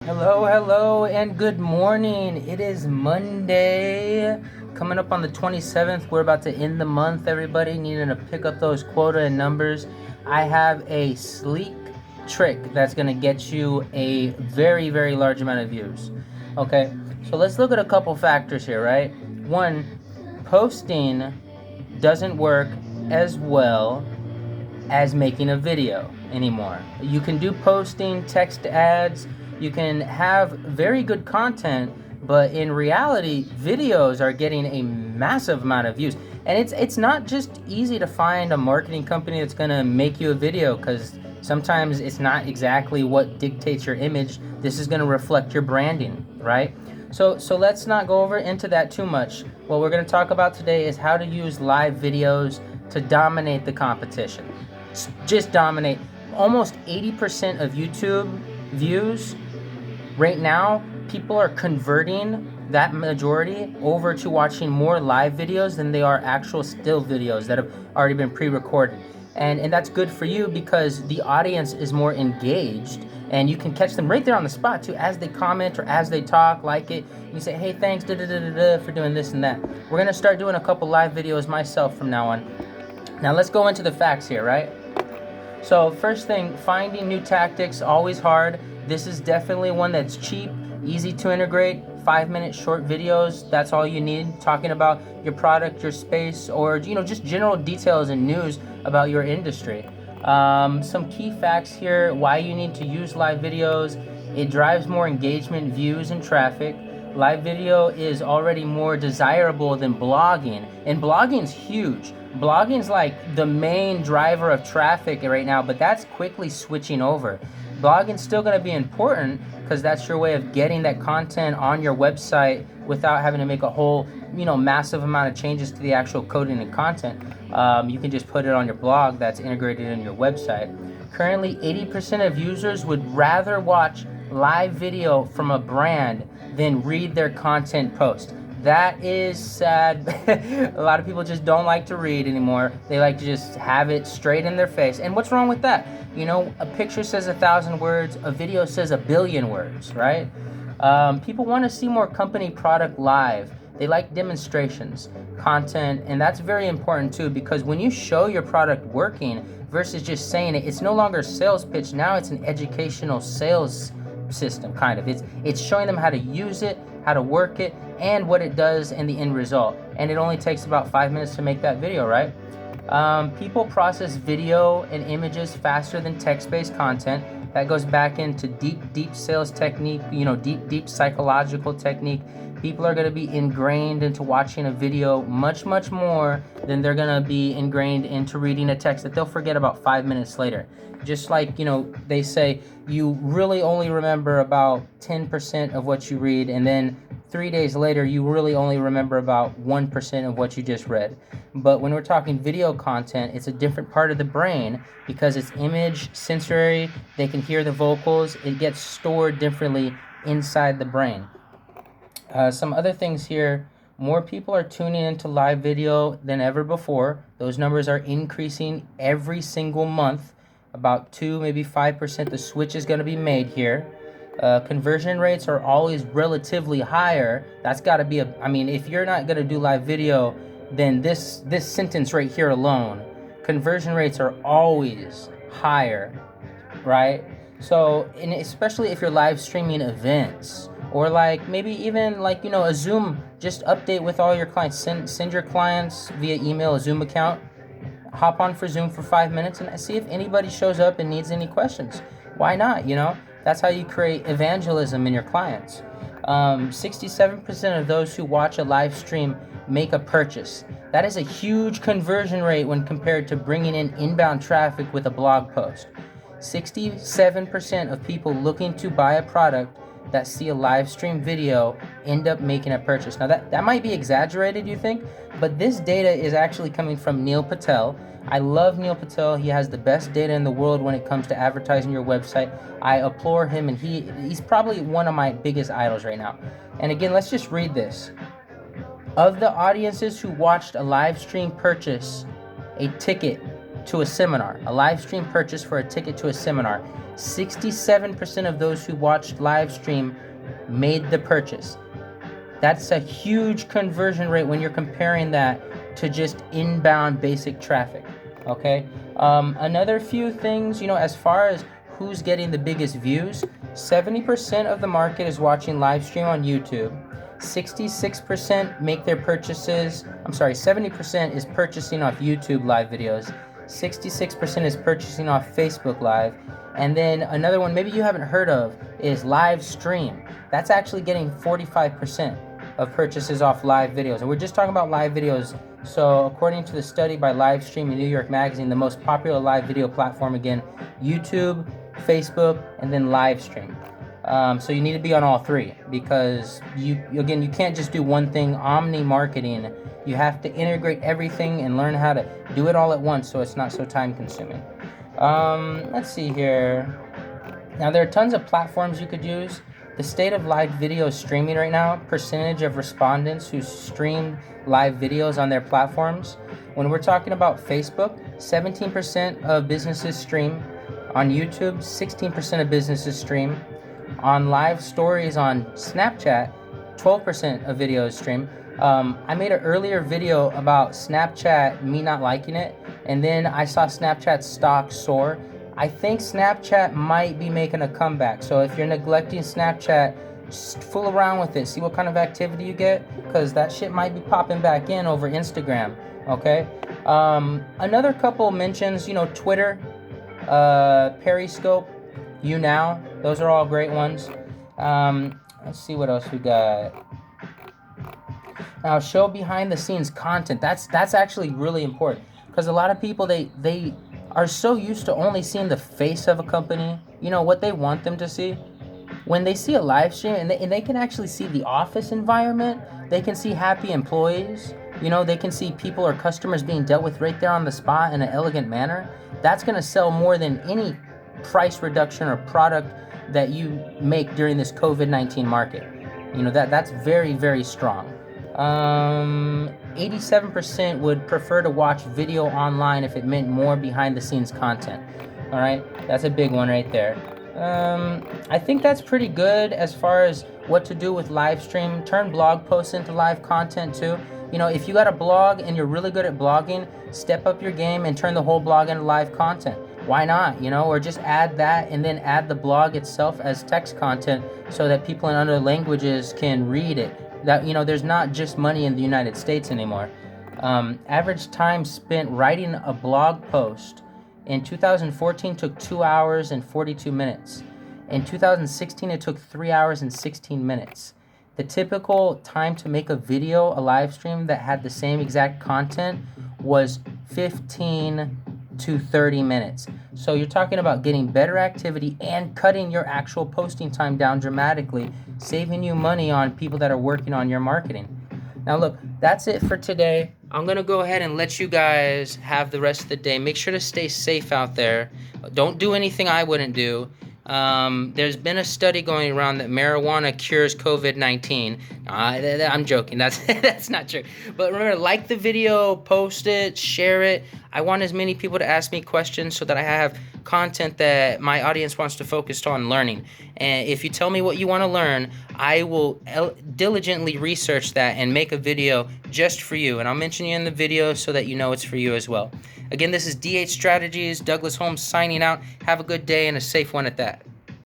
Hello, hello, and good morning. It is Monday, coming up on the 27th. We're about to end the month, everybody. Needing to pick up those quota and numbers. I have a sleek trick that's going to get you a very, very large amount of views. Okay, so let's look at a couple factors here, right? One, posting doesn't work as well as making a video anymore. You can do posting, text ads, you can have very good content, but in reality, videos are getting a massive amount of views. And it's not just easy to find a marketing company that's gonna make you a video, because sometimes it's not exactly what dictates your image. This is gonna reflect your branding, right? So let's not go over into that too much. What we're gonna talk about today is how to use live videos to dominate the competition. Just dominate. Almost 80% of YouTube views right now, people are converting that majority over to watching more live videos than they are actual still videos that have already been pre-recorded. And that's good for you because the audience is more engaged and you can catch them right there on the spot too as they comment or as they talk, like it. You say, hey, thanks for doing this and that. We're going to start doing a couple live videos myself from now on. Now let's go into the facts here, right? So first thing, finding new tactics, always hard. This is definitely one that's cheap, easy to integrate, 5-minute short videos. That's all you need, talking about your product, your space, or just general details and news about your industry. Some key facts here, why you need to use live videos. It drives more engagement, views, and traffic. Live video is already more desirable than blogging, and blogging's huge. Blogging's like the main driver of traffic right now, but that's quickly switching over. Blogging's still going to be important because that's your way of getting that content on your website without having to make a whole, massive amount of changes to the actual coding and content. You can just put it on your blog that's integrated in your website. Currently, 80% of users would rather watch live video from a brand than read their content post. That is sad. A lot of people just don't like to read anymore. They like to just have it straight in their face. And what's wrong with that? A picture says 1,000 words, a video says 1,000,000,000 words, right? People want to see more company product live. They like demonstrations, content, and that's very important too, because when you show your product working versus just saying it, it's no longer a sales pitch. Now it's an educational sales system, kind of. It's showing them how to use it, how to work it, and what it does and the end result. And it only takes about 5 minutes to make that video, right? People process video and images faster than text-based content. That goes back into deep sales technique, deep psychological technique. People are going to be ingrained into watching a video much more than they're going to be ingrained into reading a text that they'll forget about 5 minutes later. Just like, they say you really only remember about 10% of what you read, and then 3 days later, you really only remember about 1% of what you just read. But when we're talking video content, it's a different part of the brain because it's image, sensory, they can hear the vocals, it gets stored differently inside the brain. Some other things here, more people are tuning into live video than ever before. Those numbers are increasing every single month, about 2, maybe 5%. The switch is going to be made here. Conversion rates are always relatively higher. That's got to be if you're not going to do live video, then this sentence right here alone, conversion rates are always higher, right? So, and especially if you're live streaming events, or maybe even a Zoom, just update with all your clients. Send your clients via email a Zoom account. Hop on for Zoom for 5 minutes and see if anybody shows up and needs any questions. Why not? That's how you create evangelism in your clients. 67% of those who watch a live stream make a purchase. That is a huge conversion rate when compared to bringing in inbound traffic with a blog post. 67% of people looking to buy a product that see a live stream video end up making a purchase. Now that might be exaggerated, you think, but this data is actually coming from Neil Patel. I love Neil Patel. He has the best data in the world when it comes to advertising your website. I applaud him, and he's probably one of my biggest idols right now. And again, let's just read this. Of the audiences who watched a live stream purchase a ticket to a seminar, a live stream purchase for a ticket to a seminar, 67% of those who watched live stream made the purchase. That's a huge conversion rate when you're comparing that to just inbound basic traffic. Okay. Another few things, as far as who's getting the biggest views, 70% of the market is watching live stream on YouTube. 66% make their purchases. 70% is purchasing off YouTube live videos. 66% is purchasing off Facebook Live. And then another one maybe you haven't heard of is live stream. That's actually getting 45% of purchases off live videos. And we're just talking about live videos. So according to the study by Livestream in New York Magazine, the most popular live video platform, again, YouTube, Facebook, and then Livestream. So you need to be on all three, because you can't just do one thing. Omni marketing, you have to integrate everything and learn how to do it all at once so it's not so time consuming. Let's see here. Now there are tons of platforms you could use. The state of live video streaming right now, percentage of respondents who streamed live videos on their platforms. When we're talking about Facebook, 17% of businesses stream. On YouTube, 16% of businesses stream. On live stories on Snapchat, 12% of videos stream. I made an earlier video about Snapchat, me not liking it, and then I saw Snapchat stock soar. I think Snapchat might be making a comeback. So if you're neglecting Snapchat, just fool around with it. See what kind of activity you get, because that shit might be popping back in over Instagram. Okay. Another couple mentions, Twitter, Periscope, YouNow. Those are all great ones. Let's see what else we got. Now, show behind the scenes content. That's actually really important, because a lot of people they are so used to only seeing the face of a company, what they want them to see. When they see a live stream and they can actually see the office environment, they can see happy employees, they can see people or customers being dealt with right there on the spot in an elegant manner. That's going to sell more than any price reduction or product that you make during this COVID-19 market. That's very, very strong. 87% would prefer to watch video online if it meant more behind the scenes content. All right, that's a big one right there. I think that's pretty good as far as what to do with live stream. Turn blog posts into live content too. If you got a blog and you're really good at blogging, step up your game and turn the whole blog into live content. Why not? Or just add that and then add the blog itself as text content so that people in other languages can read it. That, there's not just money in the United States anymore. Average time spent writing a blog post in 2014 took 2 hours and 42 minutes. In 2016, it took 3 hours and 16 minutes. The typical time to make a video, a live stream that had the same exact content, was 15 to 30 minutes. So you're talking about getting better activity and cutting your actual posting time down dramatically, saving you money on people that are working on your marketing. Now look, that's it for today. I'm going to go ahead and let you guys have the rest of the day. Make sure to stay safe out there. Don't do anything I wouldn't do. There's been a study going around that marijuana cures COVID-19. I'm joking. That's not true. But remember, like the video, post it, share it. I want as many people to ask me questions so that I have content that my audience wants to focus on learning. And if you tell me what you want to learn, I will diligently research that and make a video just for you. And I'll mention you in the video so that you know it's for you as well. Again, this is DH Strategies, Douglas Holmes signing out. Have a good day and a safe one at that.